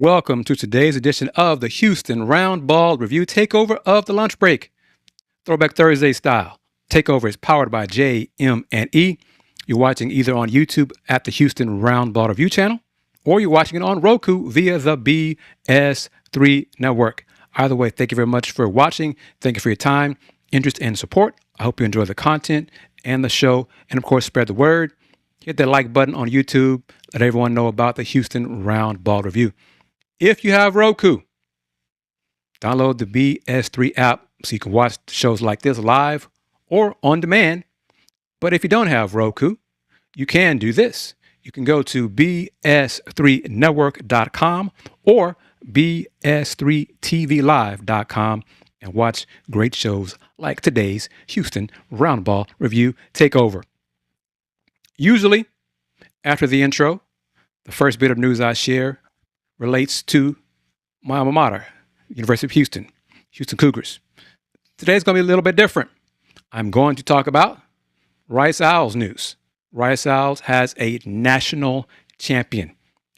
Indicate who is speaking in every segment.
Speaker 1: Welcome to today's edition of the Houston Roundball Review Takeover of the Lunch Break. Throwback Thursday style. Takeover is powered by JM&E. You're watching either on YouTube at the Houston Roundball Review channel, or you're watching it on Roku via the BS3 network. Either way, thank you very much for watching. Thank you for your time, interest, and support. I hope you enjoy the content and the show. And of course, spread the word. Hit that like button on YouTube. Let everyone know about the Houston Roundball Review. If you have Roku, download the BS3 app so you can watch shows like this live or on demand. But if you don't have Roku, you can do this. You can go to bs3network.com or bs3tvlive.com and watch great shows like today's Houston Roundball Review Takeover. Usually, after the intro, the first bit of news I share relates to my alma mater, University of Houston, Houston Cougars. Today's going to be a little bit different. I'm going to talk about Rice Owls news. Rice Owls has a national champion,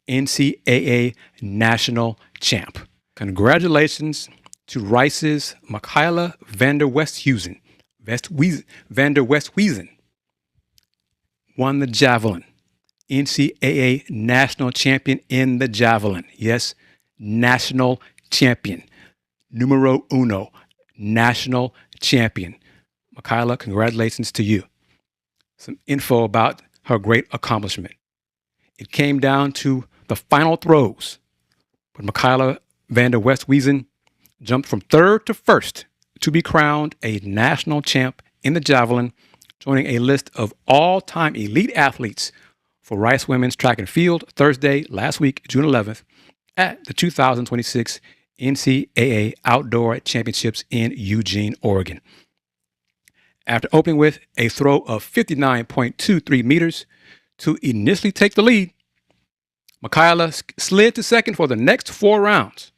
Speaker 1: NCAA national champ. Congratulations to Rice's Mckyla Van der Westhuizen. Van der Westhuizen won the javelin. NCAA national champion in the javelin. Yes, national champion. Numero uno, national champion. Mckyla, congratulations to you. Some info about her great accomplishment. It came down to the final throws, but Mckyla Van der Westhuizen jumped from third to first to be crowned a national champ in the javelin, joining a list of all-time elite athletes for Rice Women's Track and Field Thursday last week, June 11th, at the 2026 NCAA Outdoor Championships in Eugene, Oregon. After opening with a throw of 59.23 meters to initially take the lead, Mckyla slid to second for the next 4 rounds.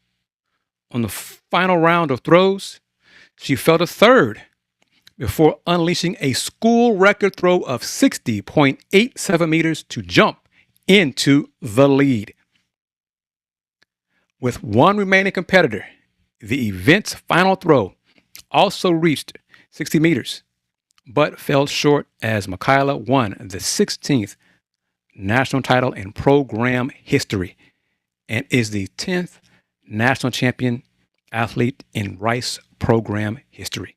Speaker 1: On the final round of throws, she fell to third before unleashing a school record throw of 60.87 meters to jump into the lead. With one remaining competitor, the event's final throw also reached 60 meters, but fell short as Mckyla won the 16th national title in program history and is the 10th national champion athlete in Rice program history.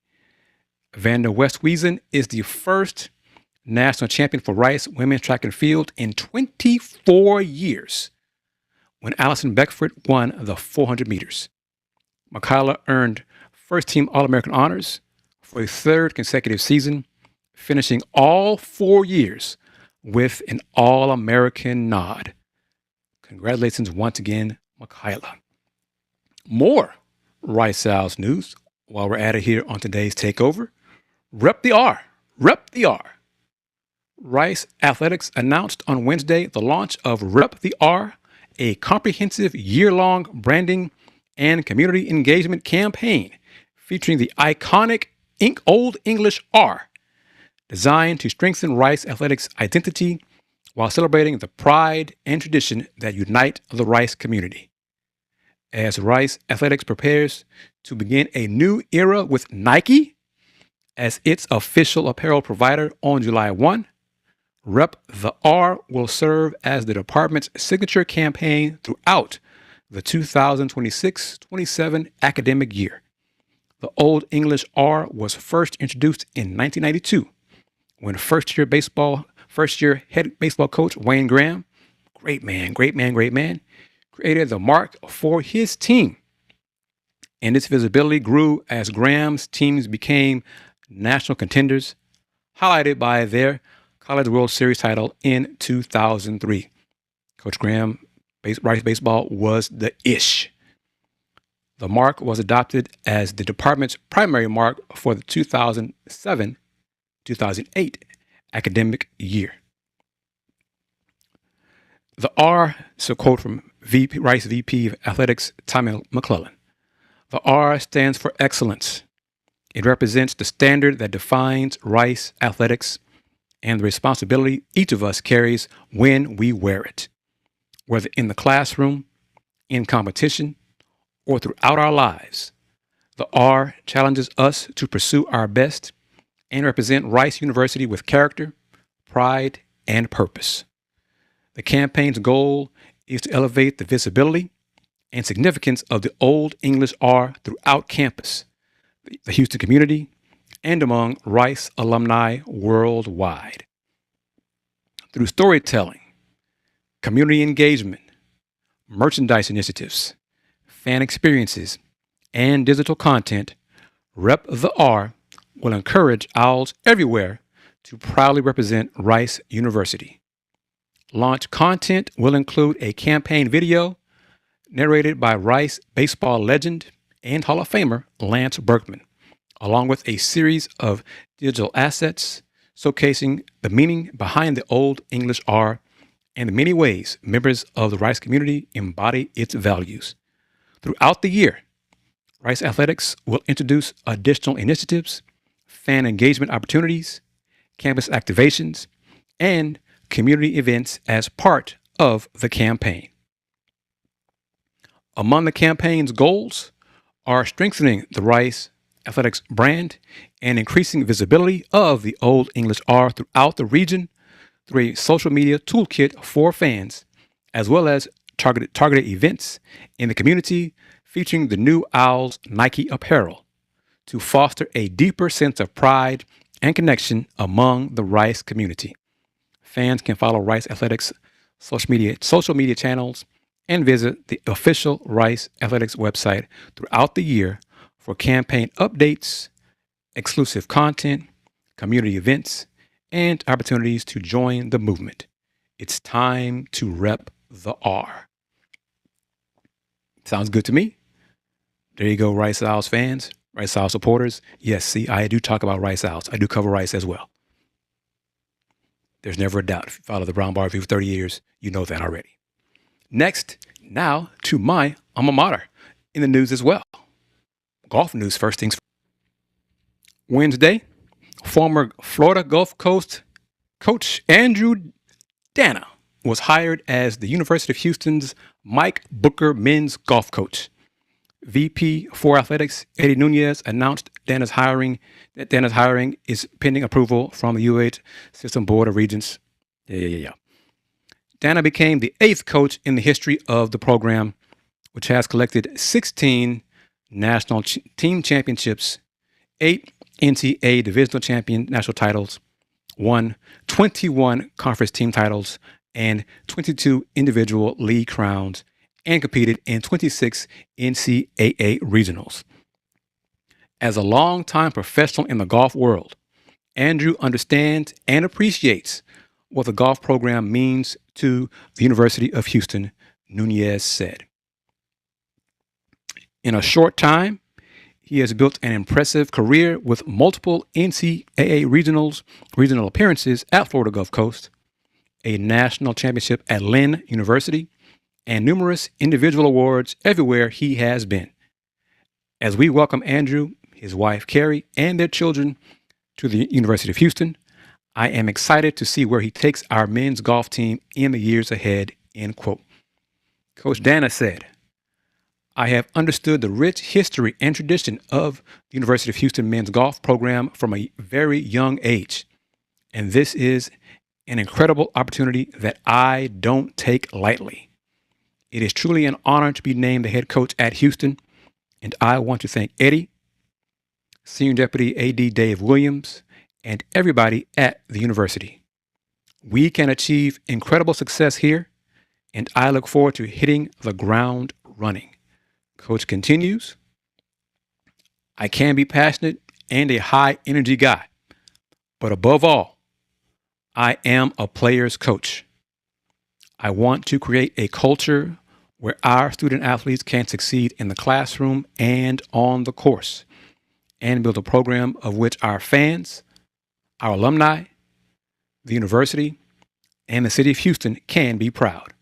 Speaker 1: Van der Westhuizen is the first national champion for Rice Women's Track and Field in 24 years when Allison Beckford won the 400 meters. Mckyla earned first-team All-American honors for a third consecutive season, finishing all 4 years with an All-American nod. Congratulations once again, Mckyla. More Rice Owls news while we're at it here on today's Takeover. Rep the R. Rep the R. Rice Athletics announced on Wednesday the launch of Rep the R, a comprehensive year-long branding and community engagement campaign featuring the iconic Old English R, designed to strengthen Rice Athletics' identity while celebrating the pride and tradition that unite the Rice community. As Rice Athletics prepares to begin a new era with Nike as its official apparel provider on July 1, Rep the R will serve as the department's signature campaign throughout the 2026-27 academic year. The Old English R was first introduced in 1992 when first-year head baseball coach Wayne Graham, great man, created the mark for his team. And its visibility grew as Graham's teams became national contenders, highlighted by their College World Series title in 2003. Coach Graham, Rice baseball was the ish. The mark was adopted as the department's primary mark for the 2007-2008 academic year. The R is a quote from Rice VP of Athletics, Tommy McClellan. The R stands for excellence. It represents the standard that defines Rice athletics and the responsibility each of us carries when we wear it. Whether in the classroom, in competition, or throughout our lives, the R challenges us to pursue our best and represent Rice University with character, pride, and purpose. The campaign's goal is to elevate the visibility and significance of the Old English R throughout campus, the Houston community, and among Rice alumni worldwide. Through storytelling, community engagement, merchandise initiatives, fan experiences, and digital content, Rep the R will encourage Owls everywhere to proudly represent Rice University. Launch content will include a campaign video narrated by Rice baseball legend and Hall of Famer Lance Berkman, along with a series of digital assets showcasing the meaning behind the Old English R and the many ways members of the Rice community embody its values. Throughout the year, Rice Athletics will introduce additional initiatives, fan engagement opportunities, campus activations, and community events as part of the campaign. Among the campaign's goals are strengthening the Rice Athletics brand and increasing visibility of the Old English R throughout the region through a social media toolkit for fans, as well as targeted events in the community featuring the new Owls Nike apparel to foster a deeper sense of pride and connection among the Rice community. Fans can follow Rice Athletics social media channels and visit the official Rice Athletics website throughout the year for campaign updates, exclusive content, community events, and opportunities to join the movement. It's time to rep the R. Sounds good to me. There you go, Rice Owls fans, Rice Owls supporters. Yes, see, I do talk about Rice Owls. I do cover Rice as well. There's never a doubt. If you follow the Roundball Review for 30 years, you know that already. Next, now to my alma mater in the news as well. Golf news first things first. Wednesday, former Florida Gulf Coast coach Andrew Danna was hired as the University of Houston's Mike Booker men's golf coach. VP for Athletics Eddie Nunez announced Danna's hiring is pending approval from the UH System Board of Regents. Danna became the 8th coach in the history of the program, which has collected 16 national team championships, 8 NCAA divisional champion national titles, won 21 conference team titles, and 22 individual league crowns, and competed in 26 NCAA regionals. As a longtime professional in the golf world, Andrew understands and appreciates what the golf program means to the University of Houston, Nunez said. In a short time, he has built an impressive career with multiple NCAA regional appearances at Florida Gulf Coast, a national championship at Lynn University, and numerous individual awards everywhere he has been. As we welcome Andrew, his wife Carrie, and their children to the University of Houston, I am excited to see where he takes our men's golf team in the years ahead, end quote. Coach Danna said, I have understood the rich history and tradition of the University of Houston men's golf program from a very young age, and this is an incredible opportunity that I don't take lightly. It is truly an honor to be named the head coach at Houston, and I want to thank Eddie, Senior Deputy AD Dave Williams, and everybody at the university. We can achieve incredible success here, and I look forward to hitting the ground running. Coach continues, I can be passionate and a high energy guy, but above all, I am a player's coach. I want to create a culture where our student athletes can succeed in the classroom and on the course, and build a program of which our fans, our alumni, the university, and the city of Houston can be proud.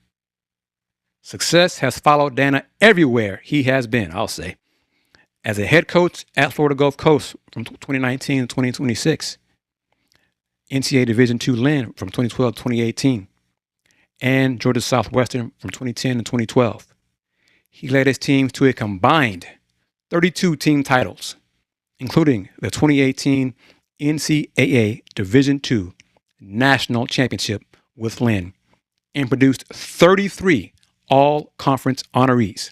Speaker 1: Success has followed Danna everywhere he has been, I'll say. As a head coach at Florida Gulf Coast from 2019 to 2026, NCAA Division II Lynn from 2012 to 2018, and Georgia Southwestern from 2010 to 2012. He led his teams to a combined 32 team titles, including the 2018 NCAA Division II National Championship with Lynn, and produced 33 all-conference honorees.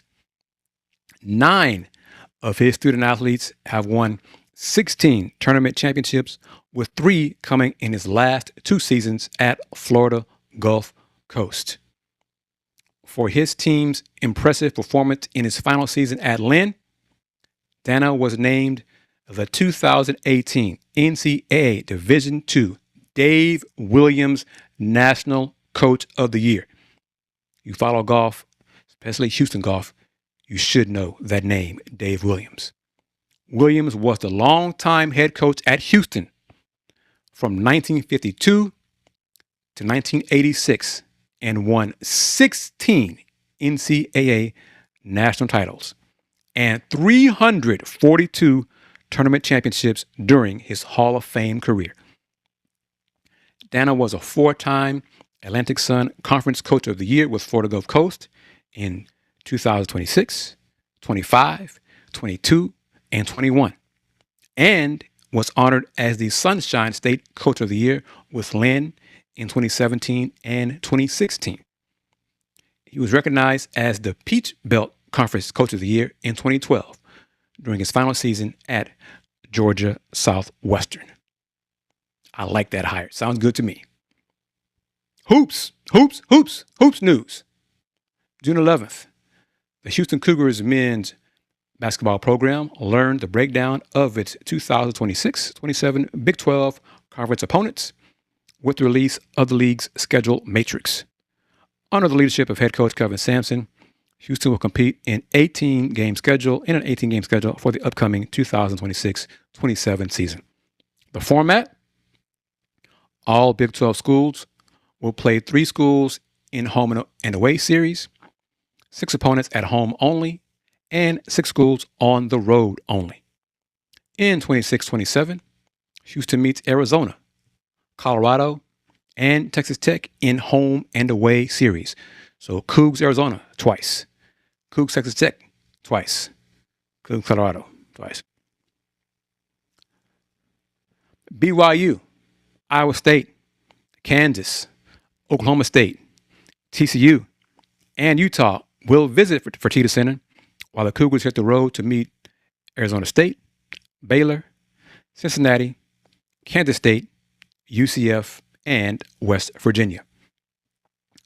Speaker 1: 9 of his student athletes have won 16 tournament championships, with 3 coming in his last 2 seasons at Florida Gulf Coast. For his team's impressive performance in his final season at Lynn, Danna was named the 2018 NCAA Division II Dave Williams National Coach of the Year. You follow golf, especially Houston golf, you should know that name, Dave Williams. Williams was the longtime head coach at Houston from 1952 to 1986 and won 16 NCAA national titles and 342 tournament championships during his Hall of Fame career. Danna was a 4-time Atlantic Sun Conference Coach of the Year with Florida Gulf Coast in 2026, 25, 22, and 21, and was honored as the Sunshine State Coach of the Year with Lynn in 2017 and 2016. He was recognized as the Peach Belt Conference Coach of the Year in 2012 during his final season at Georgia Southwestern. I like that hire. Sounds good to me. Hoops news. June 11th, the Houston Cougars men's basketball program learned the breakdown of its 2026-27 Big 12 conference opponents with the release of the league's schedule matrix. Under the leadership of head coach Kevin Sampson, Houston will compete in an 18-game schedule for the upcoming 2026-27 season. The format: all Big 12 schools will play 3 schools in home and away series, 6 opponents at home only, and 6 schools on the road only. In 26-27, Houston meets Arizona, Colorado, and Texas Tech in home and away series. So Coogs, Arizona, twice. Coogs, Texas Tech, twice. Coogs, Colorado, twice. BYU, Iowa State, Kansas, Oklahoma State, TCU, and Utah will visit Fertitta Center, while the Cougars hit the road to meet Arizona State, Baylor, Cincinnati, Kansas State, UCF, and West Virginia.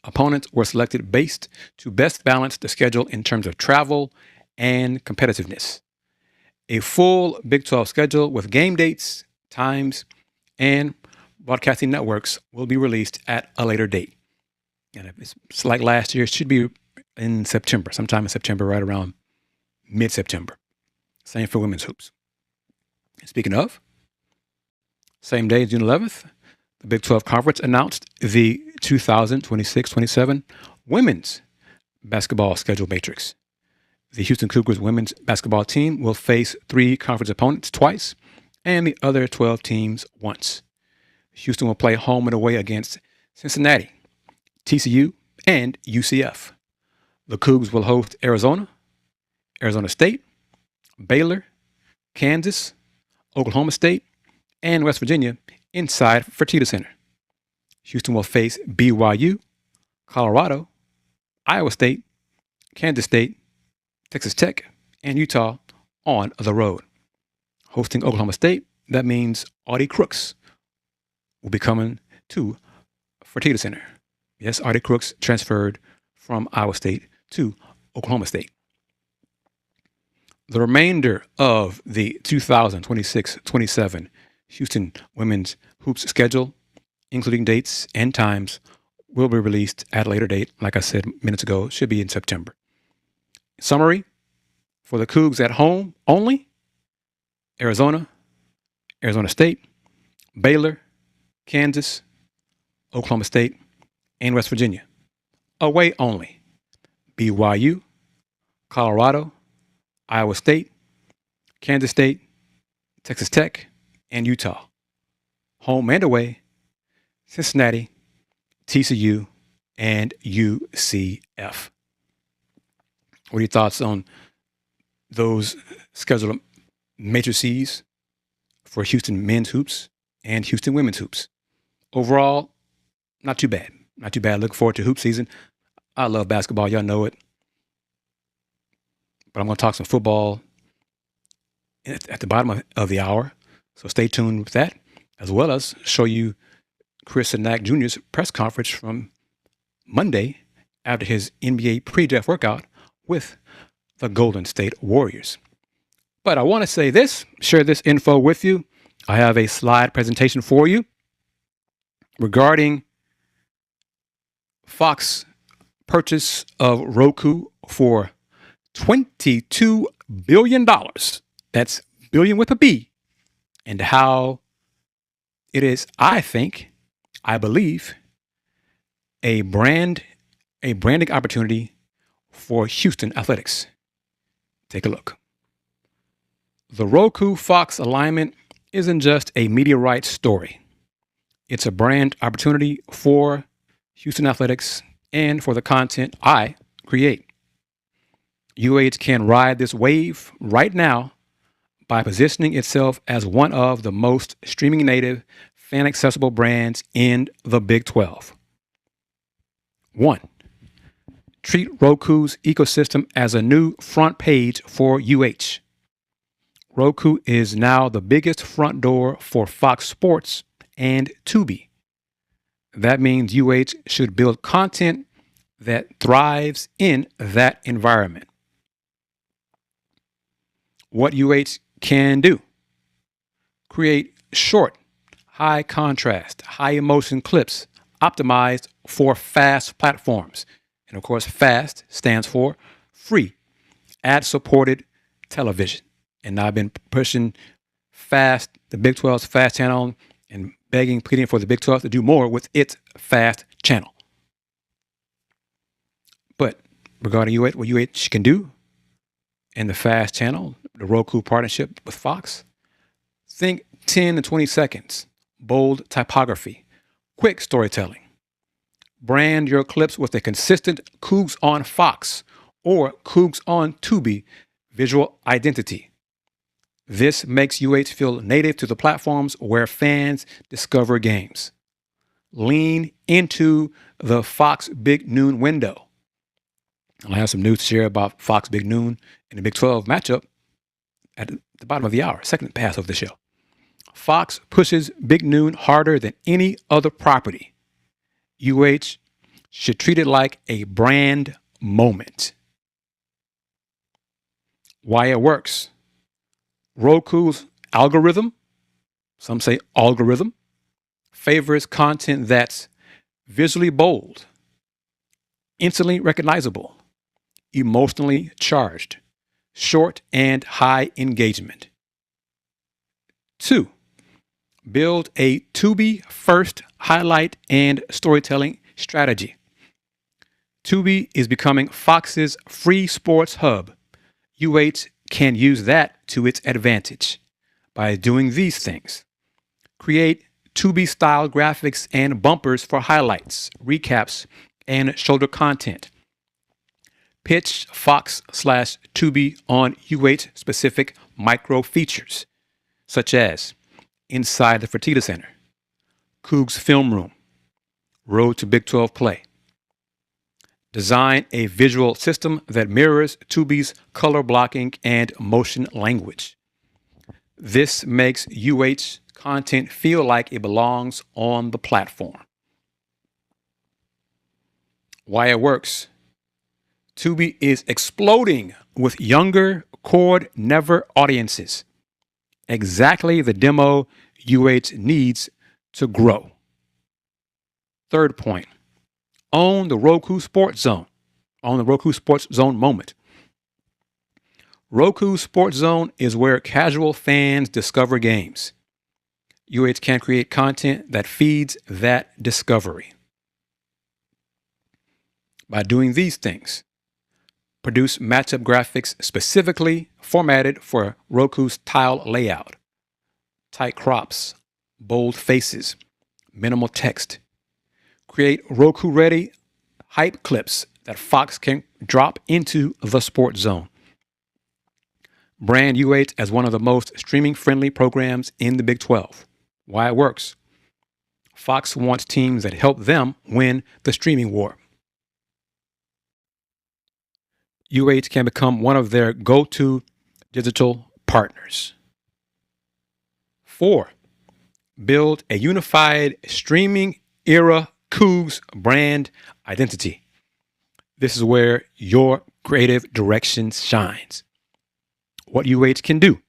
Speaker 1: Opponents were selected based to best balance the schedule in terms of travel and competitiveness. A full Big 12 schedule with game dates, times, and broadcasting networks will be released at a later date. And if it's like last year, it should be in September, sometime in September, right around mid-September. Same for women's hoops. Speaking of, same day, June 11th, the Big 12 Conference announced the 2026-27 women's basketball schedule matrix. The Houston Cougars women's basketball team will face 3 conference opponents twice and the other 12 teams once. Houston will play home and away against Cincinnati, TCU, and UCF. The Cougs will host Arizona, Arizona State, Baylor, Kansas, Oklahoma State, and West Virginia inside Fertitta Center. Houston will face BYU, Colorado, Iowa State, Kansas State, Texas Tech, and Utah on the road. Hosting Oklahoma State, that means Audie Crooks will be coming to Fertitta Center. Yes, Audie Crooks transferred from Iowa State to Oklahoma State. The remainder of the 2026-27 Houston women's hoops schedule, including dates and times, will be released at a later date. Like I said minutes ago, should be in September. Summary: for the Cougs at home only, Arizona, Arizona State, Baylor, Kansas, Oklahoma State, and West Virginia. Away only, BYU, Colorado, Iowa State, Kansas State, Texas Tech, and Utah. Home and away, Cincinnati, TCU, and UCF. What are your thoughts on those scheduled matrices for Houston men's hoops and Houston women's hoops? Overall, not too bad. Not too bad. Looking forward to hoop season. I love basketball. Y'all know it. But I'm going to talk some football at the bottom of the hour. So stay tuned with that, as well as show you Chris Cenac Jr.'s press conference from Monday after his NBA pre-draft workout with the Golden State Warriors. But I want to say this, share this info with you. I have a slide presentation for you regarding Fox purchase of Roku for $22 billion. That's billion with a B. And how it is, I believe, a branding opportunity for Houston athletics. Take a look. The Roku-Fox alignment isn't just a media rights story. It's a brand opportunity for Houston athletics and for the content I create. UH can ride this wave right now by positioning itself as one of the most streaming native, fan accessible brands in the Big 12. 1. Treat Roku's ecosystem as a new front page for UH. Roku is now the biggest front door for Fox Sports and Tubi. That means UH should build content that thrives in that environment. What UH can do: create short, high contrast, high emotion clips optimized for FAST platforms. And of course, FAST stands for free, ad-supported television. And I've been pushing FAST, the Big 12's FAST channel, and pleading for the Big 12 to do more with its FAST channel. But regarding UH, what UH can do in the FAST channel, the Roku partnership with Fox, think 10 to 20 seconds, bold typography, quick storytelling. Brand your clips with a consistent Coogs on Fox or Coogs on Tubi visual identity. This makes UH feel native to the platforms where fans discover games. Lean into the Fox Big Noon window. I have some news to share about Fox Big Noon in the Big 12 matchup at the bottom of the hour, second pass of the show. Fox pushes Big Noon harder than any other property. UH should treat it like a brand moment. Why it works. Roku's algorithm, some say algorithm, favors content that's visually bold, instantly recognizable, emotionally charged, short and high engagement. 2. Build a Tubi first highlight and storytelling strategy. Tubi is becoming Fox's free sports hub. UH can use that to its advantage by doing these things. Create Tubi-style graphics and bumpers for highlights, recaps, and shoulder content. Pitch Fox/Tubi on UH-specific micro features, such as Inside the Fertitta Center, Coogs Film Room, Road to Big 12 Play. Design a visual system that mirrors Tubi's color blocking and motion language. This makes UH content feel like it belongs on the platform. Why it works. Tubi is exploding with younger, cord-never audiences. Exactly the demo UH needs to grow. Third point. Own the Roku Sports Zone. Own the Roku Sports Zone moment. Roku Sports Zone is where casual fans discover games. UH can create content that feeds that discovery. By doing these things, produce matchup graphics specifically formatted for Roku's tile layout. Tight crops, bold faces, minimal text. Create Roku-ready hype clips that Fox can drop into the sports zone. Brand UH as one of the most streaming-friendly programs in the Big 12. Why it works. Fox wants teams that help them win the streaming war. UH can become one of their go-to digital partners. 4. Build a unified streaming era Coogs brand identity. This is where your creative direction shines. What UH can do: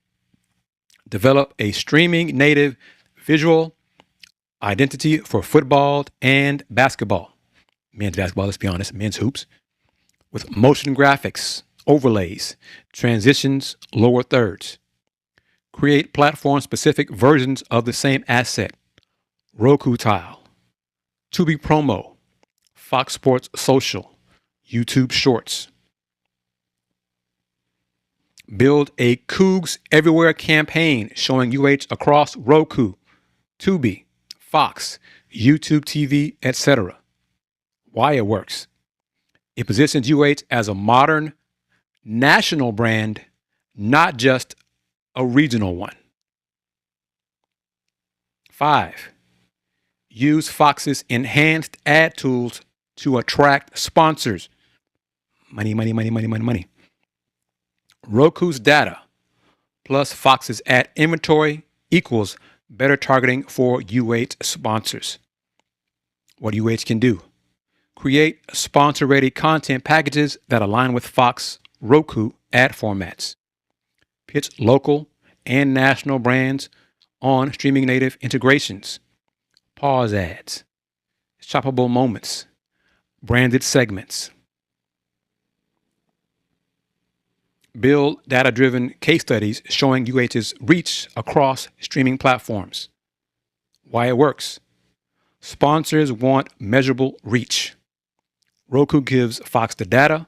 Speaker 1: develop a streaming native visual identity for football and basketball. Men's basketball, let's be honest, men's hoops, with motion graphics, overlays, transitions, lower thirds. Create platform-specific versions of the same asset. Roku tile, Tubi promo, Fox Sports Social, YouTube Shorts. Build a Coogs Everywhere campaign showing UH across Roku, Tubi, Fox, YouTube TV, etc. Why it works. It positions UH as a modern national brand, not just a regional one. 5. Use Fox's enhanced ad tools to attract sponsors. Money, money, money, money, money, money. Roku's data plus Fox's ad inventory equals better targeting for UH sponsors. What UH can do: create sponsor-ready content packages that align with Fox Roku ad formats. Pitch local and national brands on streaming native integrations. Pause ads, shoppable moments, branded segments. Build data-driven case studies showing UH's reach across streaming platforms. Why it works. Sponsors want measurable reach. Roku gives Fox the data,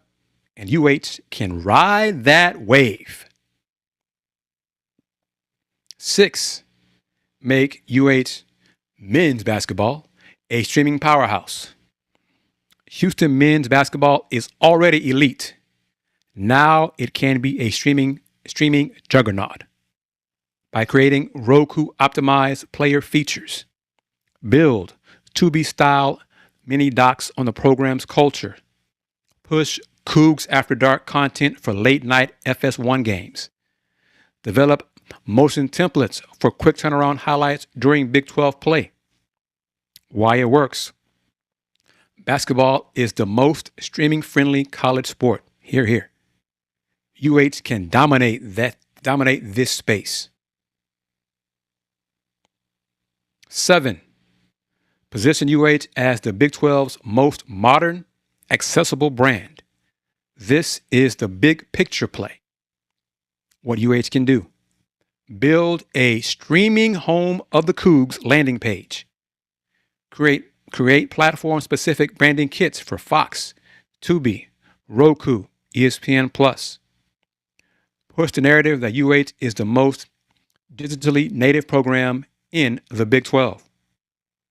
Speaker 1: and UH can ride that wave. 6. Make UH men's basketball a streaming powerhouse. Houston men's basketball is already elite. Now it can be a streaming juggernaut by creating Roku-optimized player features. Build Tubi-style mini docs on the program's culture. Push Coogs After Dark content for late-night FS1 games. Develop motion templates for quick turnaround highlights during Big 12 play. Why it works. Basketball is the most streaming-friendly college sport. Hear, hear. UH can dominate this space. 7. Position UH as the Big 12's most modern, accessible brand. This is the big picture play. What UH can do: build a streaming home of the Coogs landing page. Create platform-specific branding kits for Fox, Tubi, Roku, ESPN+. Push the narrative that UH is the most digitally native program in the Big 12.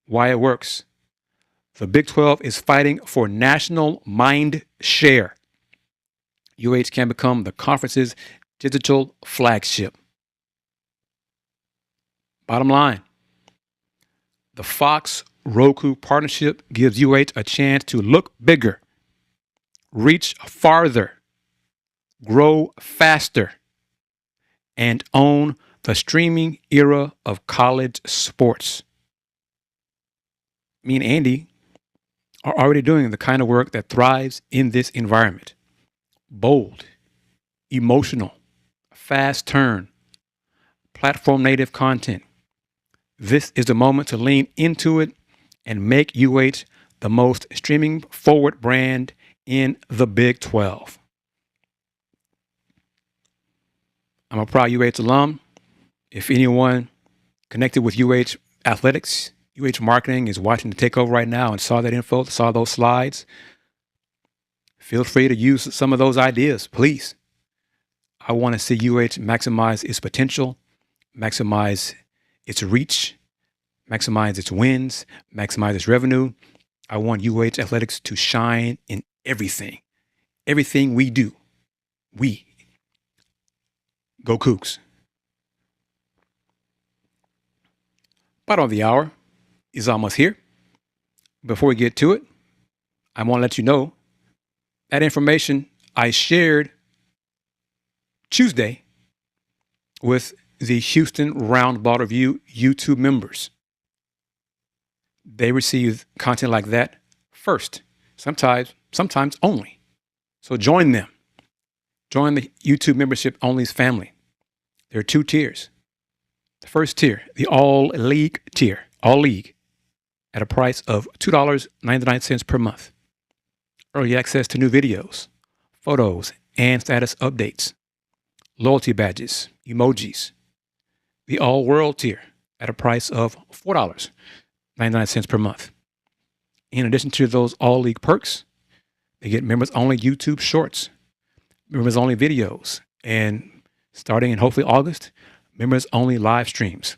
Speaker 1: Why it works. The Big 12 is fighting for national mind share. UH can become the conference's digital flagship. Bottom line, the Fox-Roku partnership gives UH a chance to look bigger, reach farther, grow faster, and own the streaming era of college sports. Me and Andy are already doing the kind of work that thrives in this environment. Bold, emotional, fast turn, platform native content. This is the moment to lean into it and make UH the most streaming forward brand in the Big 12. I'm a proud UH alum. If anyone connected with UH athletics, UH marketing is watching the Takeover right now and saw that info, saw those slides, feel free to use some of those ideas, please. I want to see UH maximize its potential, maximize its reach, maximize its wins, maximize its revenue. I want UH athletics to shine in everything. Everything we do, we go Coogs. Bottom of the hour is almost here. Before we get to it, I want to let you know that information I shared Tuesday with the Houston Roundball Review YouTube members. They receive content like that first, sometimes only. So join them. Join the YouTube membership only's family. There are 2 tiers. The first tier, the All League tier, All League, at a price of $2.99 per month. Early access to new videos, photos, and status updates. Loyalty badges, emojis. The All World tier at a price of $4.99 per month. In addition to those All League perks, they get members-only YouTube shorts, members-only videos, and starting in hopefully August, members-only live streams.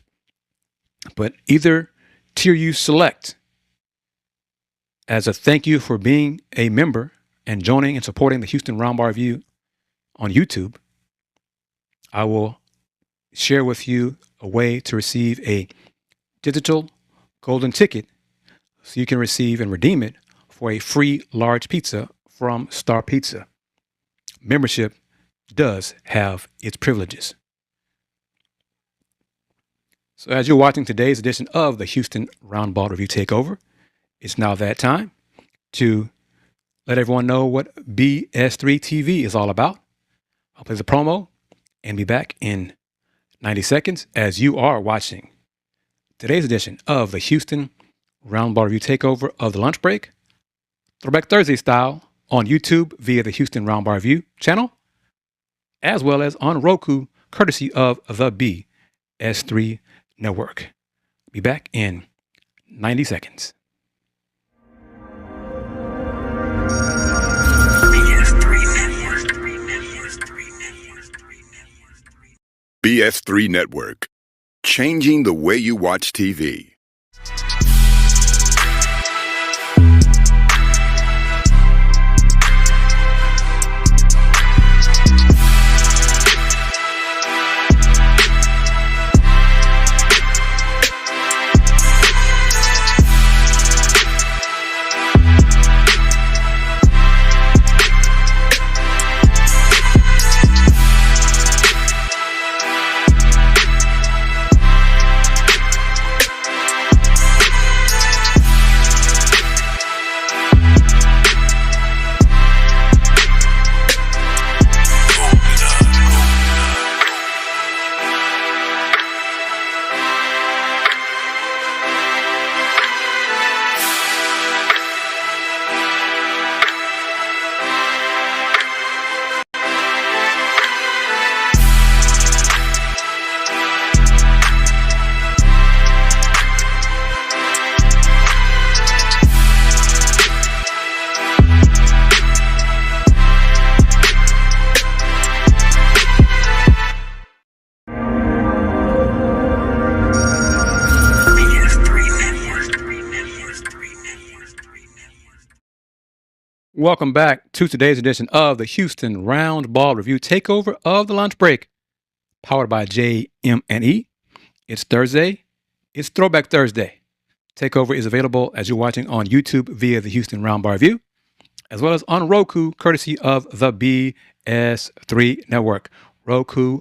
Speaker 1: But either tier you select, as a thank you for being a member and joining and supporting the Houston Roundball Review on YouTube, I will share with you a way to receive a digital golden ticket so you can receive and redeem it for a free large pizza from Star Pizza. Membership does have its privileges. So as you're watching today's edition of the Houston Roundball Review Takeover, it's now that time to let everyone know what BS3 TV is all about. I'll play the promo and be back in 90 seconds as you are watching today's edition of the Houston Roundball Review Takeover of the lunch break, Throwback Thursday style, on YouTube via the Houston Roundball Review channel, as well as on Roku, courtesy of the BS3 Network. Be back in 90 seconds.
Speaker 2: BS3 Network, changing the way you watch TV.
Speaker 1: Welcome back to today's edition of the Houston Roundball Review Takeover of the Lunch Break, powered by JM&E. It's Thursday. It's Throwback Thursday. Takeover is available as you're watching on YouTube via the Houston Roundball Review, as well as on Roku, courtesy of the BS3 Network. Roku.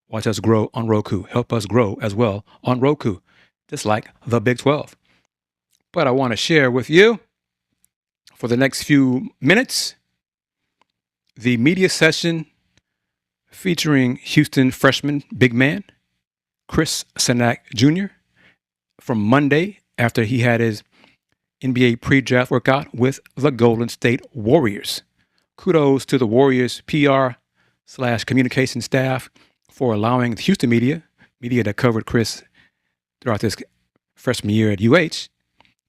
Speaker 1: Watch us grow on Roku. Help us grow as well on Roku, just like the Big 12. But I want to share with you, for the next few minutes, the media session featuring Houston freshman big man Chris Cenac Jr. from Monday after he had his NBA pre-draft workout with the Golden State Warriors. Kudos to the Warriors PR/communication staff for allowing the Houston media that covered Chris throughout this freshman year at UH,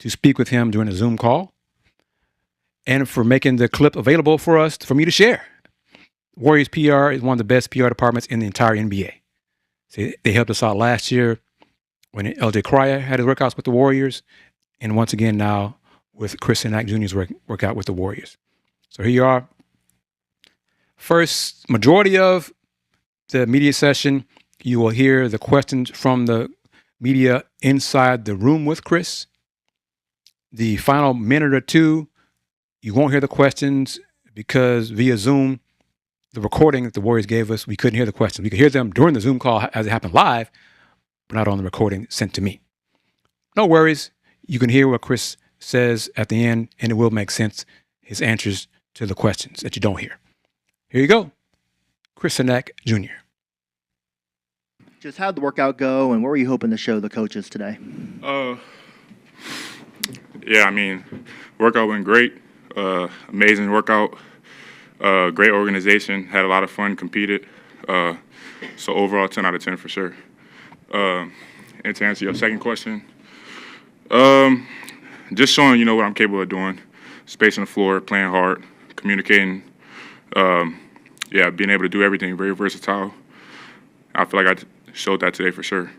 Speaker 1: to speak with him during a Zoom call, and for making the clip available for me to share. Warriors PR is one of the best PR departments in the entire NBA. See, they helped us out last year when LJ Cryer had his workouts with the Warriors, and once again now with Chris Cenac Jr.'s workout with the Warriors. So here you are. First majority of the media session, you will hear the questions from the media inside the room with Chris. The final minute or two, you won't hear the questions because via Zoom, the recording that the Warriors gave us, we couldn't hear the questions. We could hear them during the Zoom call as it happened live, but not on the recording sent to me. No worries. You can hear what Chris says at the end, and it will make sense, his answers to the questions that you don't hear. Here you go. Chris Cenac Jr.
Speaker 3: Just how'd the workout go, and what were you hoping to show the coaches today?
Speaker 4: Yeah, I mean, workout went great. Amazing workout. Great organization. Had a lot of fun. Competed. So overall, 10 out of 10 for sure. And to answer your second question, just showing what I'm capable of doing. Spacing the floor, playing hard, communicating. Being able to do everything. Very versatile. I feel like I showed that today for sure.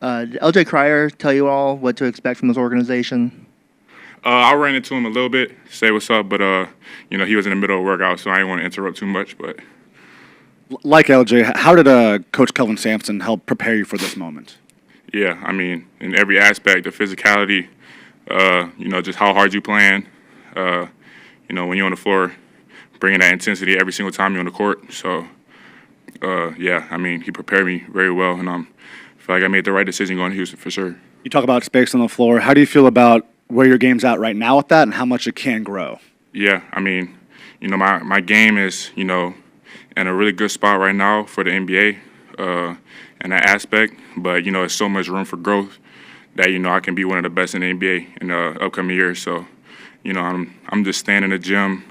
Speaker 3: Did LJ Cryer tell you all what to expect from this organization?
Speaker 4: I ran into him a little bit, say what's up, but he was in the middle of a workout, so I didn't want to interrupt too much. But
Speaker 5: like LJ, how did Coach Kelvin Sampson help prepare you for this moment?
Speaker 4: Yeah, I mean, in every aspect, the physicality, just how hard you playing, when you're on the floor, bringing that intensity every single time you're on the court. So, he prepared me very well, and I feel like I made the right decision going to Houston for sure. You talk about space on the floor. How do you feel about where your game's at right now with that and how much it can grow? Yeah, I mean, my game is, in a really good spot right now for the NBA in that aspect. But, there's so much room for growth that, I can be one of the best in the NBA in the upcoming years. So, I'm just staying in the gym,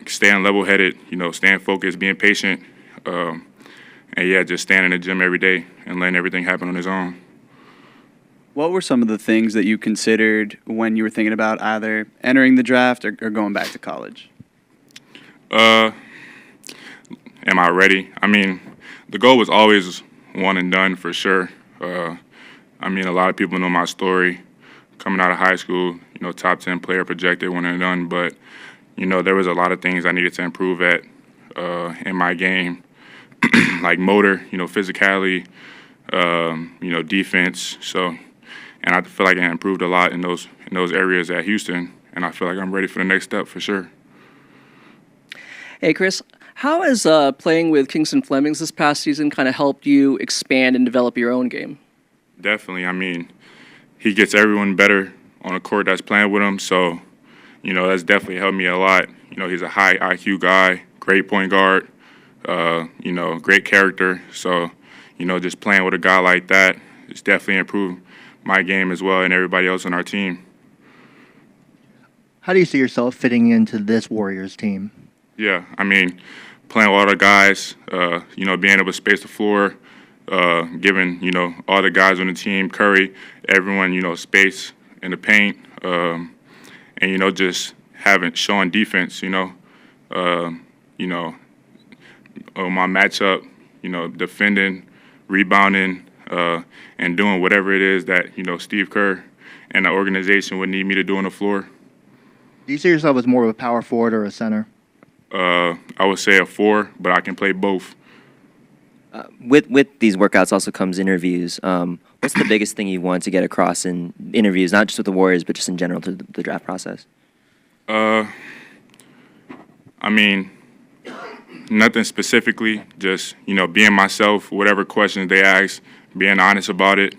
Speaker 4: staying level-headed, staying focused, being patient, just staying in the gym every day and letting everything happen on its own.
Speaker 6: What were some of the things that you considered when you were thinking about either entering the draft or going back to college?
Speaker 4: Am I ready? I mean, the goal was always one and done for sure. A lot of people know my story. Coming out of high school, top 10 player projected, one and done. But, there was a lot of things I needed to improve at in my game, like motor, physicality, defense. So, and I feel like I improved a lot in those areas at Houston, and I feel like I'm ready for the next step for sure.
Speaker 7: Hey, Chris, how has playing with Kingston Flemings this past season kind of helped you expand and develop your own game?
Speaker 4: Definitely. I mean, he gets everyone better on a court that's playing with him, so, that's definitely helped me a lot. He's a high IQ guy, great point guard, great character. So, just playing with a guy like that, it's definitely improved my game as well and everybody else on our team.
Speaker 3: How do you see yourself fitting into this Warriors team?
Speaker 4: Yeah, I mean, playing with all the guys, being able to space the floor, giving, all the guys on the team, Curry, everyone, space in the paint, and, just showing defense, on my matchup, defending, rebounding, and doing whatever it is that, Steve Kerr and the organization would need me to do on the floor.
Speaker 3: Do you see yourself as more of a power forward or a center?
Speaker 4: I would say a 4, but I can play both.
Speaker 8: With these workouts also comes interviews. What's the biggest thing you want to get across in interviews, not just with the Warriors, but just in general to the draft process?
Speaker 4: Nothing specifically, just, being myself, whatever questions they ask, being honest about it,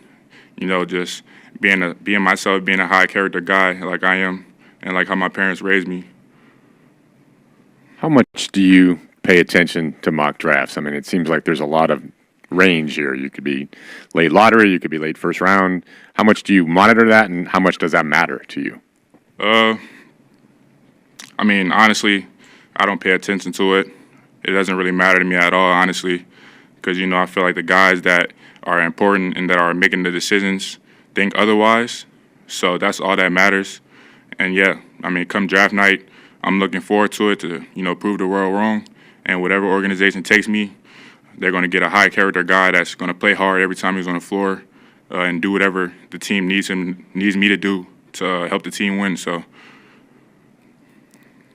Speaker 4: just being myself, being a high character guy like I am and like how my parents raised me.
Speaker 9: How much do you pay attention to mock drafts? I mean, it seems like there's a lot of range here. You could be late lottery, you could be late first round. How much do you monitor that, and how much does that matter to you?
Speaker 4: Honestly, I don't pay attention to it. It doesn't really matter to me at all, honestly, because, I feel like the guys that are important and that are making the decisions think otherwise. So that's all that matters. And, come draft night, I'm looking forward to it to, prove the world wrong. And whatever organization takes me, they're going to get a high character guy that's going to play hard every time he's on the floor and do whatever the team needs me to do to help the team win. So,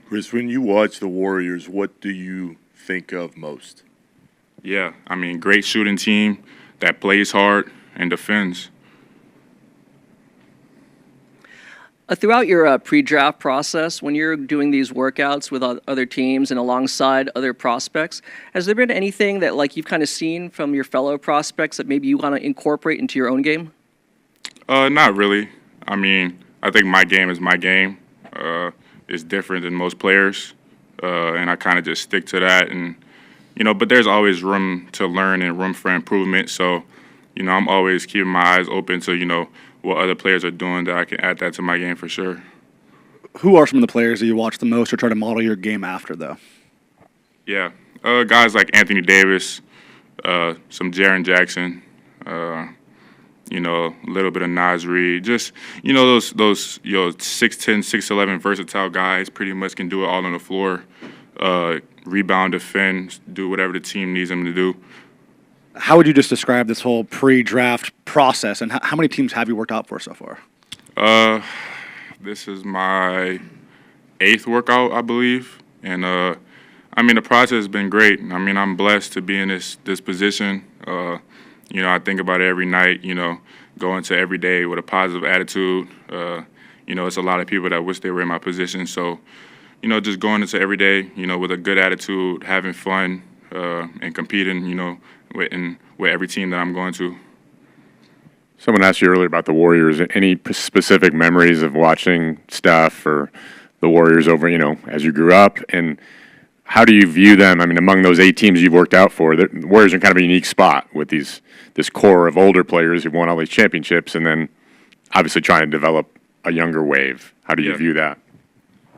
Speaker 10: Chris, when you watch the Warriors, what do you think of most?
Speaker 4: yeah, I mean, great shooting team that plays hard and defends.
Speaker 7: Throughout your pre-draft process, when you're doing these workouts with other teams and alongside other prospects, has there been anything that like you've kind of seen from your fellow prospects that maybe you want to incorporate into your own game?
Speaker 4: Not really. I mean, I think my game is my game. It's different than most players, and I kind of just stick to that. And but there's always room to learn and room for improvement. So, I'm always keeping my eyes open to what other players are doing that I can add that to my game for sure.
Speaker 5: Who are some of the players that you watch the most or try to model your game after, though?
Speaker 4: Yeah, guys like Anthony Davis, some Jaren Jackson, a little bit of Naz Reid. Just those 6'10", 6'11" versatile guys pretty much can do it all on the floor. Rebound, defend, do whatever the team needs them to do.
Speaker 5: How would you just describe this whole pre-draft process, and how many teams have you worked out for so far?
Speaker 4: This is my 8th workout, I believe, and the process has been great. I mean, I'm blessed to be in this position. I think about it every night. Go into every day with a positive attitude. It's a lot of people that wish they were in my position. So, just going into every day, with a good attitude, having fun, and competing, with every team that I'm going to.
Speaker 9: Someone asked you earlier about the Warriors. Any specific memories of watching Steph or the Warriors over, as you grew up? And how do you view them? I mean, among those 8 teams you've worked out for, the Warriors are in kind of a unique spot with this core of older players who've won all these championships and then obviously trying to develop a younger wave. How do you view that?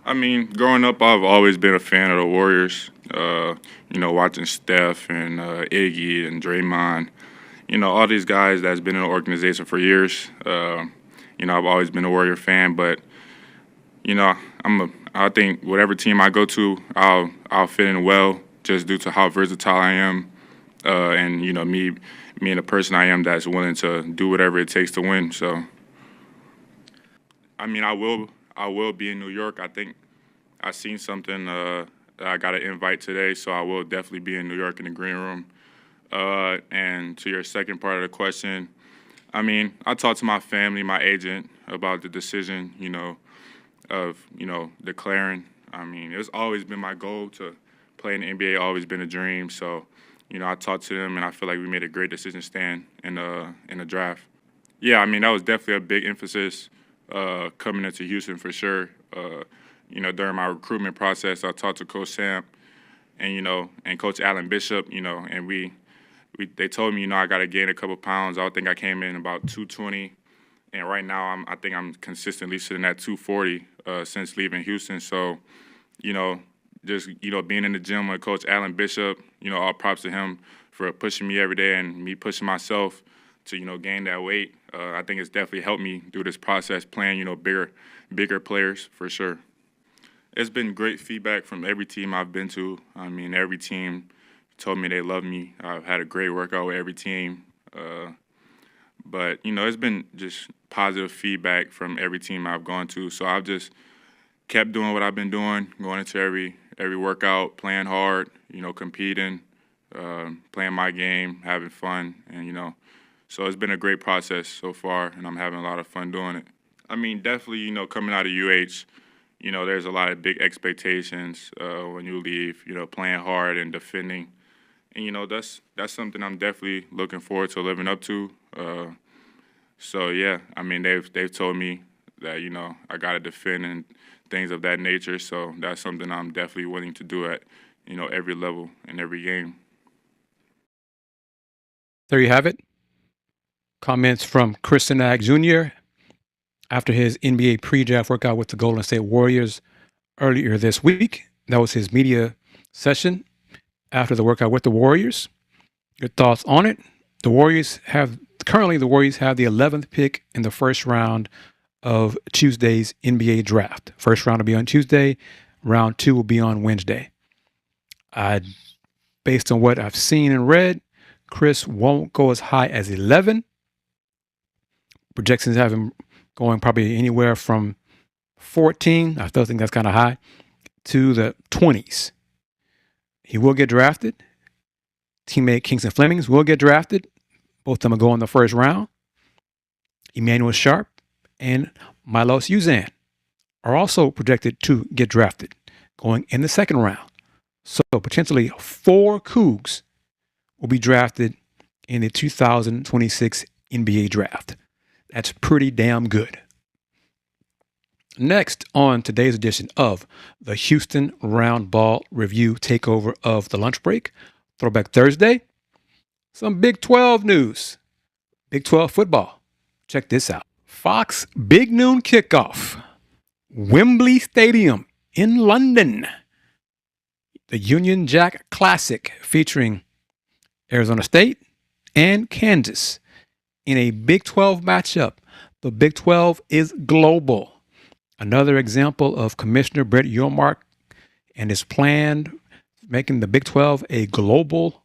Speaker 4: I mean, growing up, I've always been a fan of the Warriors. Watching Steph and Iggy and Draymond, all these guys that's been in the organization for years. I've always been a Warrior fan, but I think whatever team I go to, I'll fit in well just due to how versatile I am, and me being the person I am that's willing to do whatever it takes to win. So, I mean, I will be in New York. I think I seen something. I got an invite today, so I will definitely be in New York in the green room. And to your second part of the question, I mean, I talked to my family, my agent, about the decision, of declaring. I mean, it's always been my goal to play in the NBA, always been a dream. So, I talked to them, and I feel like we made a great decision staying in the draft. Yeah, I mean, that was definitely a big emphasis coming into Houston for sure. During my recruitment process, I talked to Coach Sam and Coach Allen Bishop, and they told me, I got to gain a couple pounds. I think I came in about 220, and right now I think I'm consistently sitting at 240 since leaving Houston. So, just being in the gym with Coach Allen Bishop, all props to him for pushing me every day and me pushing myself to gain that weight. I think it's definitely helped me through this process playing bigger players for sure. It's been great feedback from every team I've been to. I mean, every team told me they love me. I've had a great workout with every team. But, it's been just positive feedback from every team I've gone to. So I've just kept doing what I've been doing, going into every workout, playing hard, competing, playing my game, having fun. And, so it's been a great process so far, and I'm having a lot of fun doing it. I mean, definitely, coming out of UH, there's a lot of big expectations when you leave, playing hard and defending. And, that's something I'm definitely looking forward to living up to. So, yeah, I mean, they've told me that, I got to defend and things of that nature. So that's something I'm definitely willing to do at, every level and every game.
Speaker 1: There you have it. Comments from Chris Cenac Jr. after his NBA pre-draft workout with the Golden State Warriors earlier this week. That was his media session after the workout with the Warriors. Your thoughts on it? The Warriors have the 11th pick in the first round of Tuesday's NBA draft. First round will be on Tuesday. Round 2 will be on Wednesday. Based on what I've seen and read, Chris won't go as high as 11. Projections have him going probably anywhere from 14, I still think that's kind of high, to the 20s. He will get drafted. Teammate Kingston Flemings will get drafted. Both of them will go in the first round. Emmanuel Sharp and Mckyla Van are also projected to get drafted, going in the second round. So potentially 4 Cougs will be drafted in the 2026 NBA draft. That's pretty damn good. Next on today's edition of the Houston Roundball Review Takeover of the Lunch Break, Throwback Thursday, some Big 12 news. Big 12 football. Check this out. Fox Big Noon Kickoff. Wembley Stadium in London. The Union Jack Classic featuring Arizona State and Kansas in a Big 12 matchup. The Big 12 is global. Another example of Commissioner Brett Yormark and his plan making the Big 12 a global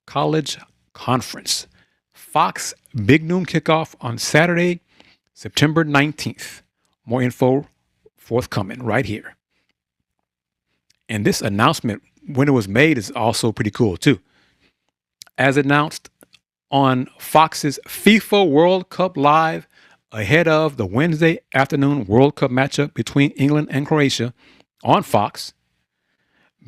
Speaker 1: college conference. Fox Big Noon Kickoff on Saturday, September 19th. More info forthcoming right here. And this announcement, when it was made, is also pretty cool too. As announced on Fox's FIFA World Cup Live ahead of the Wednesday afternoon World Cup matchup between England and Croatia on Fox,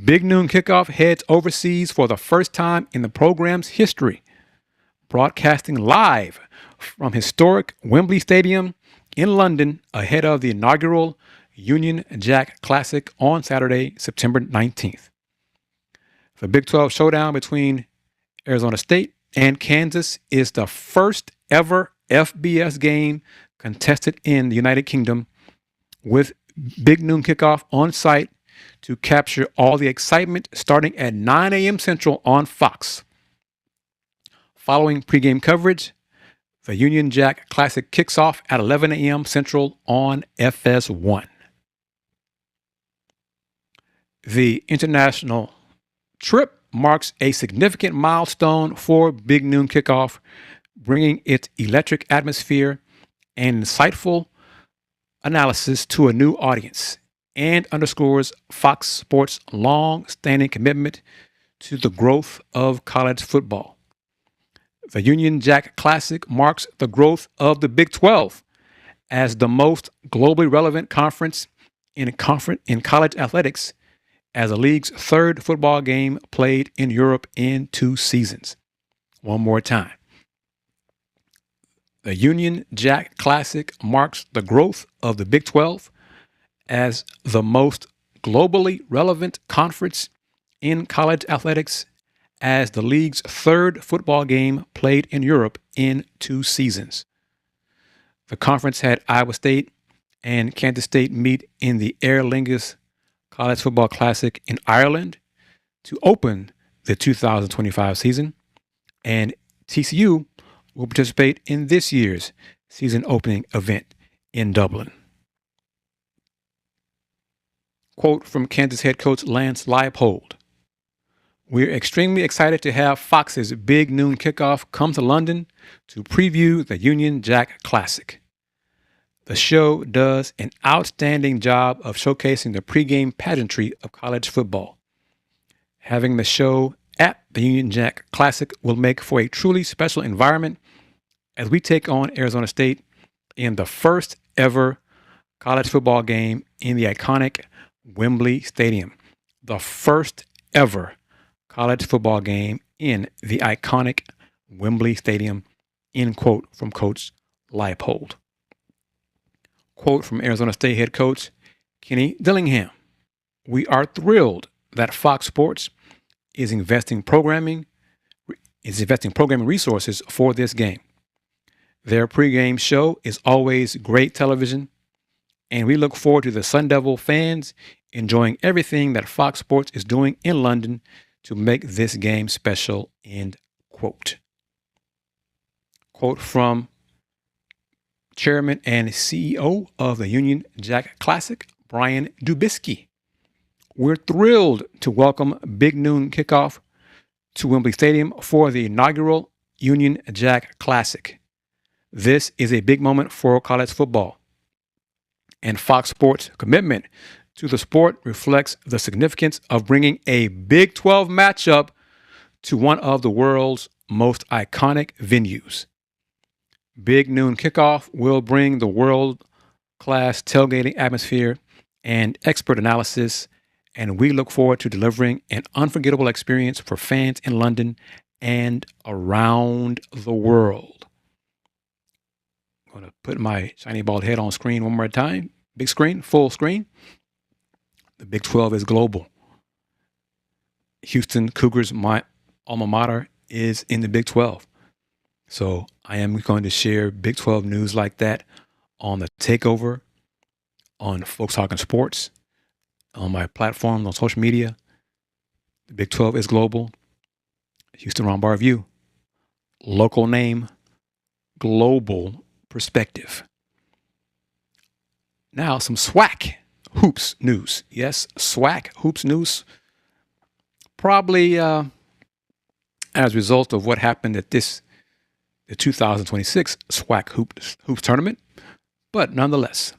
Speaker 1: Big Noon Kickoff heads overseas for the first time in the program's history, broadcasting live from historic Wembley Stadium in London ahead of the inaugural Union Jack Classic on Saturday, September 19th. The Big 12 showdown between Arizona State and Kansas is the first ever FBS game contested in the United Kingdom, with Big Noon Kickoff on site to capture all the excitement starting at 9 a.m. Central on Fox. Following pregame coverage, the Union Jack Classic kicks off at 11 a.m. Central on FS1. The international trip marks a significant milestone for Big Noon Kickoff, bringing its electric atmosphere and insightful analysis to a new audience, and underscores Fox Sports' long-standing commitment to the growth of college football. The Union Jack Classic marks the growth of the Big 12 as the most globally relevant conference in college athletics, as the league's third football game played in Europe in 2 seasons. One more time. The Union Jack Classic marks the growth of the Big 12 as the most globally relevant conference in college athletics, as the league's third football game played in Europe in 2 seasons. The conference had Iowa State and Kansas State meet in the Aer Lingus College Football Classic in Ireland to open the 2025 season, and TCU will participate in this year's season opening event in Dublin. Quote from Kansas head coach Lance Leipold: "We're extremely excited to have Fox's Big Noon Kickoff come to London to preview the Union Jack Classic. The show does an outstanding job of showcasing the pregame pageantry of college football. Having the show at the Union Jack Classic will make for a truly special environment as we take on Arizona State in the first ever college football game in the iconic Wembley Stadium. The first ever college football game in the iconic Wembley Stadium," end quote from Coach Leipold. Quote from Arizona State head coach Kenny Dillingham: "We are thrilled that Fox Sports is investing programming resources for this game. Their pregame show is always great television, and we look forward to the Sun Devil fans enjoying everything that Fox Sports is doing in London to make this game special," end quote. Quote from Chairman and CEO of the Union Jack Classic, Brian Dubisky: "We're thrilled to welcome Big Noon Kickoff to Wembley Stadium for the inaugural Union Jack Classic. This is a big moment for college football. and Fox Sports' commitment to the sport reflects the significance of bringing a Big 12 matchup to one of the world's most iconic venues. Big Noon Kickoff will bring the world-class tailgating atmosphere and expert analysis, and we look forward to delivering an unforgettable experience for fans in London and around the world. I'm going to put my shiny bald head on screen one more time. Big screen, full screen. The Big 12 is global. Houston Cougars, my alma mater, is in the Big 12. So I am going to share Big 12 news like that on the Takeover, on Folks Talking Sports, on my platforms, on social media. The Big 12 is global. Houston Roundball Review. Local name, global perspective. Now some SWAC hoops news. Yes, SWAC hoops news. Probably as a result of what happened at the 2026 SWAC hoops tournament, but nonetheless.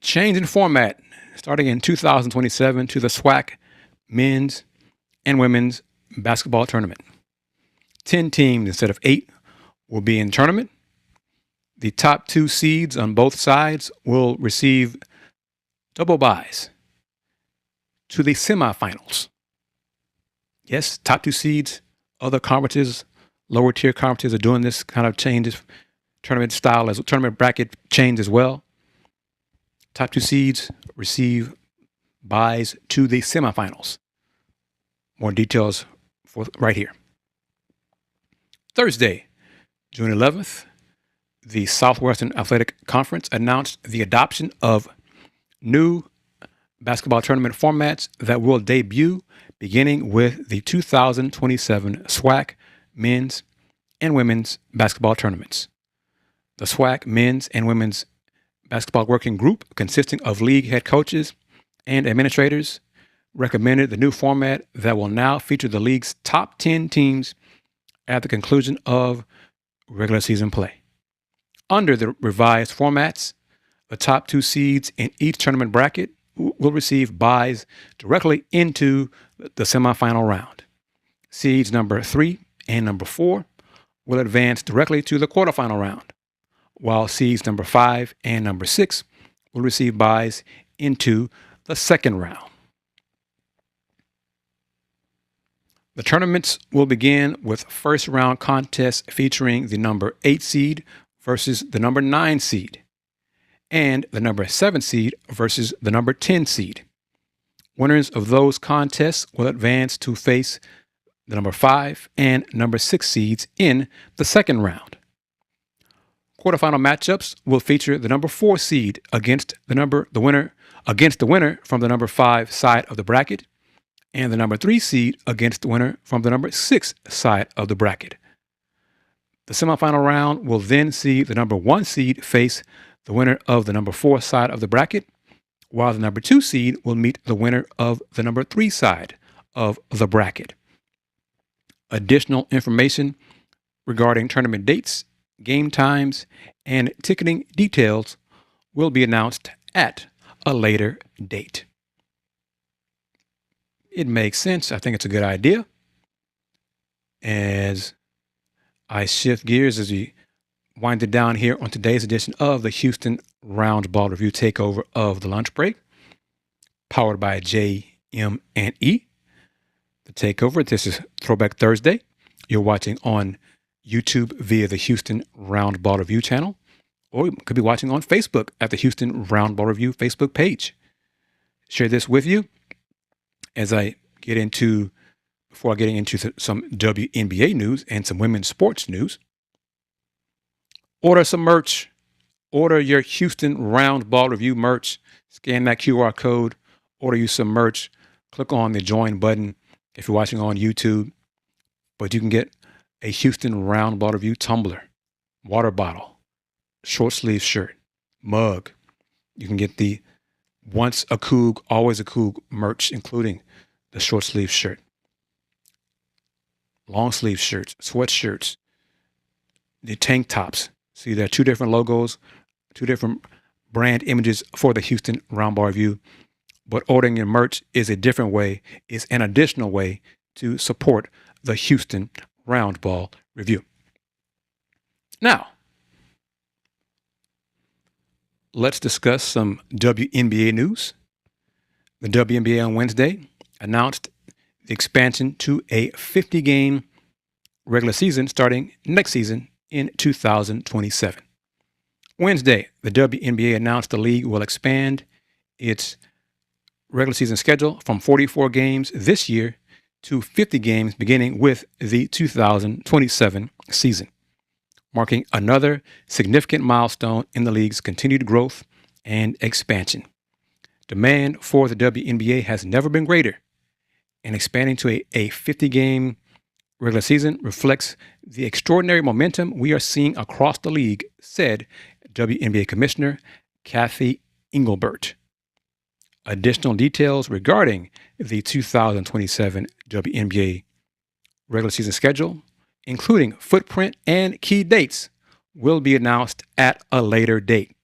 Speaker 1: Change in format starting in 2027 to the SWAC men's and women's basketball tournament. 10 teams instead of 8 will be in tournament. The top 2 seeds on both sides will receive double byes to the semifinals. Yes, top 2 seeds, other conferences, lower tier conferences are doing this kind of changes, tournament style as tournament bracket change as well. Top 2 seeds receive byes to the semifinals. More details for right here. Thursday, June 11th, the Southwestern Athletic Conference announced the adoption of new basketball tournament formats that will debut beginning with the 2027 SWAC men's and women's basketball tournaments. The SWAC men's and women's basketball working group, consisting of league head coaches and administrators, recommended the new format that will now feature the league's top 10 teams at the conclusion of regular season play. Under the revised formats, the top 2 seeds in each tournament bracket will receive byes directly into the semifinal round. Seeds number 3 and number 4 will advance directly to the quarterfinal round, while seeds number 5 and number 6 will receive byes into the second round. The tournaments will begin with first round contests featuring the number 8 seed versus the number 9 seed, and the number 7 seed versus the number 10 seed. Winners of those contests will advance to face the number 5 and number 6 seeds in the second round. Quarterfinal matchups will feature the number 4 seed against the winner from the number 5 side of the bracket, and the number 3 seed against the winner from the number 6 side of the bracket. The semifinal round will then see the number 1 seed face the winner of the number 4 side of the bracket, while the number 2 seed will meet the winner of the number 3 side of the bracket. Additional information regarding tournament dates, game times, and ticketing details will be announced at a later date. It makes sense. I think it's a good idea. As I shift gears as we wind it down here on today's edition of the Houston Roundball Review Takeover of the Lunch Break, powered by JM&E. The Takeover, this is Throwback Thursday. You're watching on YouTube via the Houston Roundball Review channel, or you could be watching on Facebook at the Houston Roundball Review Facebook page. Share this with you as I get into, before getting into some WNBA news and some women's sports news. Order some merch. Order your Houston Roundball Review merch. Scan that QR code. Order you some merch. Click on the join button if you're watching on YouTube. But you can get a Houston Roundball Review tumbler, water bottle, short sleeve shirt, mug. You can get the Once a Coug, Always a Coug merch, including the short sleeve shirt, long sleeve shirts, sweatshirts, the tank tops, See, there are two different logos, two different brand images for the Houston Roundball Review. But ordering your merch is a different way, is an additional way to support the Houston Roundball Review. Now, let's discuss some WNBA news. The WNBA on Wednesday announced the expansion to a 50-game regular season starting next season in 2027. Wednesday, the WNBA announced the league will expand its regular season schedule from 44 games this year to 50 games beginning with the 2027 season, marking another significant milestone in the league's continued growth and expansion. Demand for the WNBA has never been greater, and expanding to a 50-game regular season reflects the extraordinary momentum we are seeing across the league, said WNBA Commissioner Kathy Engelbert. Additional details regarding the 2027 WNBA regular season schedule, including footprint and key dates, will be announced at a later date.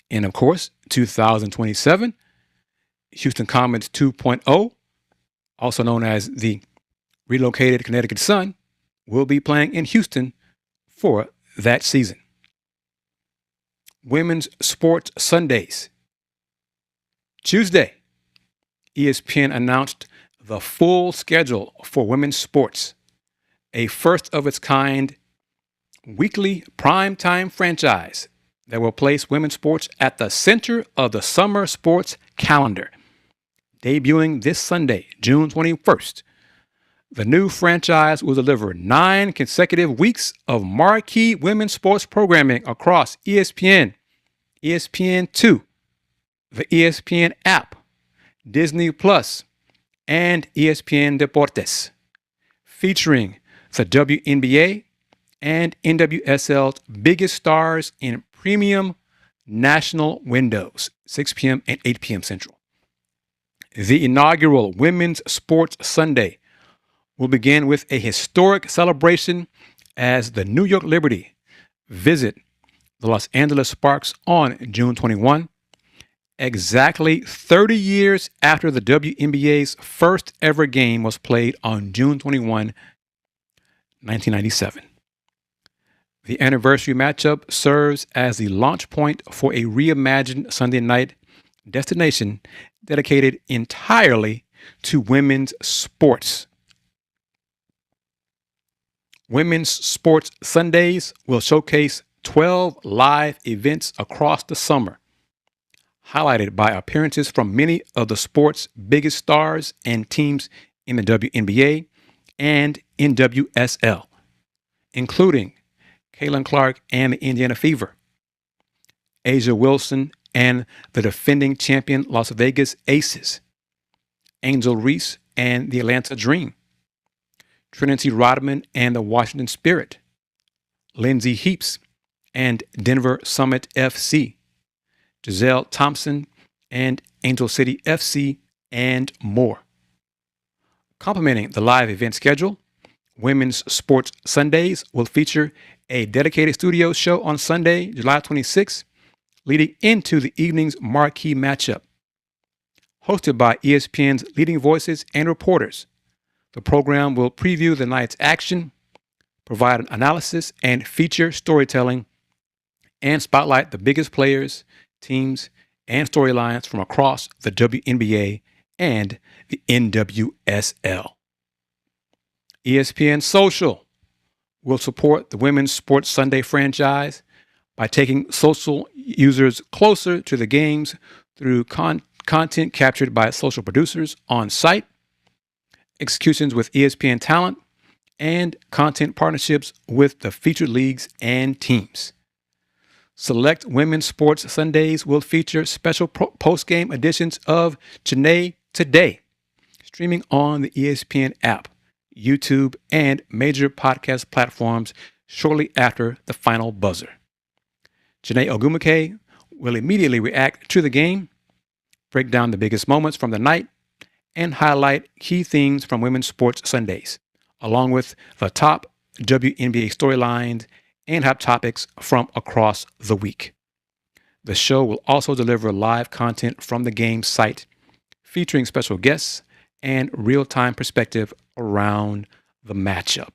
Speaker 1: And of course, 2027, Houston Comets 2.0, also known as the relocated Connecticut Sun, will be playing in Houston for that season. Women's Sports Sundays. Tuesday, ESPN announced the full schedule for women's sports, a first-of-its-kind weekly primetime franchise that will place women's sports at the center of the summer sports calendar. Debuting this Sunday, June 21st, the new franchise will deliver 9 consecutive weeks of marquee women's sports programming across ESPN, ESPN2, the ESPN app, Disney Plus, and ESPN Deportes, featuring the WNBA and NWSL's biggest stars in premium national windows, 6 p.m. and 8 p.m. Central. The inaugural Women's Sports Sunday will begin with a historic celebration as the New York Liberty visit the Los Angeles Sparks on June 21, exactly 30 years after the WNBA's first ever game was played on June 21, 1997. The anniversary matchup serves as the launch point for a reimagined Sunday night destination dedicated entirely to women's sports. Women's Sports Sundays will showcase 12 live events across the summer, highlighted by appearances from many of the sport's biggest stars and teams in the WNBA and NWSL, including Caitlin Clark and the Indiana Fever, Asia Wilson and the defending champion Las Vegas Aces, Angel Reese and the Atlanta Dream, Trinity Rodman and the Washington Spirit, Lindsay Heaps and Denver Summit FC, Giselle Thompson and Angel City FC, and more. Complementing the live event schedule, Women's Sports Sundays will feature a dedicated studio show on Sunday, July 26th, leading into the evening's marquee matchup. Hosted by ESPN's leading voices and reporters, the program will preview the night's action, provide an analysis and feature storytelling, and spotlight the biggest players, teams, and storylines from across the WNBA and the NWSL. ESPN Social will support the Women's Sports Sunday franchise by taking social users closer to the games through content captured by social producers on site, executions with ESPN talent, and content partnerships with the featured leagues and teams. Select Women's Sports Sundays will feature special post-game editions of Janae Today, streaming on the ESPN app, YouTube, and major podcast platforms shortly after the final buzzer. Janae Ogumake will immediately react to the game, break down the biggest moments from the night, and highlight key themes from Women's Sports Sundays, along with the top WNBA storylines and hot topics from across the week. The show will also deliver live content from the game site, featuring special guests and real-time perspective around the matchup.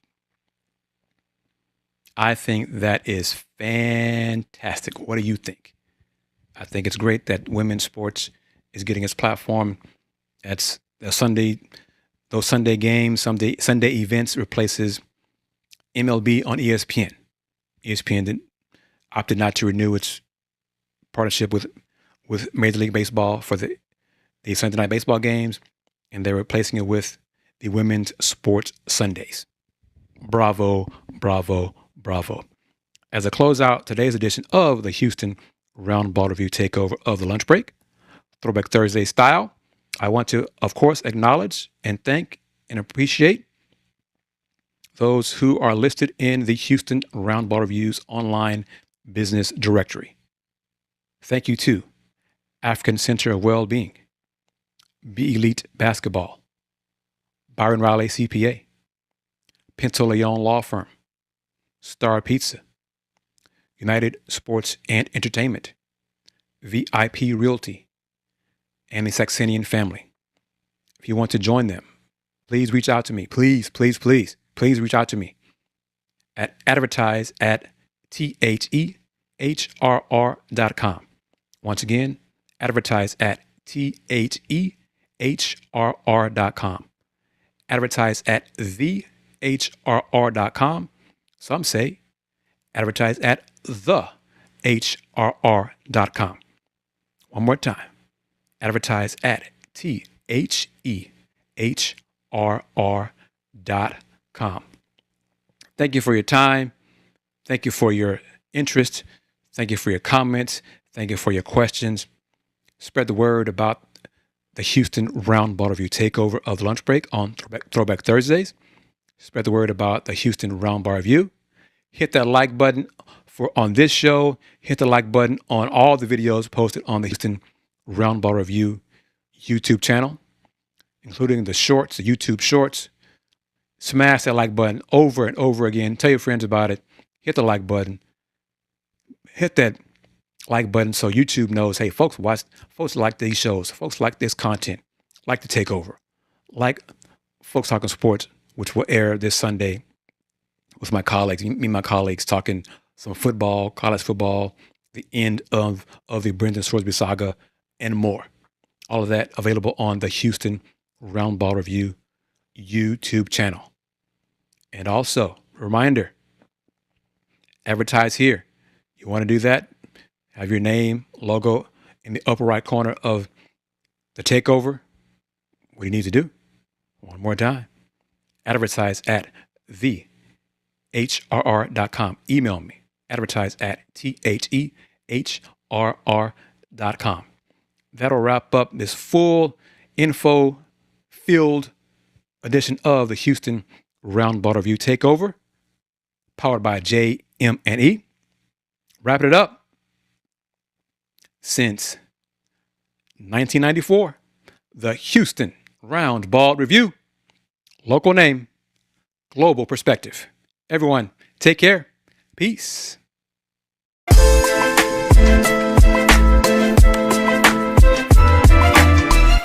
Speaker 1: I think that is fantastic. What do you think? I think it's great that women's sports is getting its platform. That's the Sunday, those Sunday games, Sunday events replaces MLB on ESPN. ESPN opted not to renew its partnership with Major League Baseball for the Sunday night baseball games, and they're replacing it with the Women's Sports Sundays. Bravo, bravo, bravo. As I close out today's edition of the Houston Roundball Review Takeover of the Lunch Break, Throwback Thursday style, I want to, of course, acknowledge and thank and appreciate those who are listed in the Houston Roundball Review's online business directory. Thank you to African Center of Wellbeing, Be Elite Basketball, Byron Riley CPA, Pinto Leon Law Firm, Star Pizza, United Sports and Entertainment, VIP Realty, and the Saxenian family. If you want to join them, please reach out to me. Please reach out to me at advertise at THEHRR.com. Once again, advertise at THEHRR.com. Advertise at TheHRR.com. Some say advertise at TheHRR.com. One more time. Advertise at THEHRR.com. Thank you for your time. Thank you for your interest. Thank you for your comments. Thank you for your questions. Spread the word about the Houston Roundball Review Takeover of the Lunch Break on Throwback Thursdays. Spread the word about the Houston Roundball Review. Hit that like button on this show. Hit the like button on all the videos posted on the Houston Roundball Review YouTube channel, including the shorts, the YouTube shorts. Smash that like button over and over again. Tell your friends about it. Hit the like button. Hit that like button so YouTube knows, hey, folks like these shows. Folks like this content, like the Takeover, like Folks Talking Sports, which will air this Sunday with my colleagues, me and my colleagues talking some football, college football, the end of the Brendan Sorsby saga, and more. All of that available on the Houston Roundball Review YouTube channel. And also, reminder, advertise here. You want to do that? Have your name, logo in the upper right corner of the Takeover. What do you need to do? One more time. Advertise at TheHRR.com. Email me. Advertise at TheHRR.com. That'll wrap up this full info-filled edition of the Houston Roundball Review Takeover, powered by JM&E. Wrapping it up. Since 1994, the Houston Roundball Review. Local name, global perspective. Everyone, take care. Peace.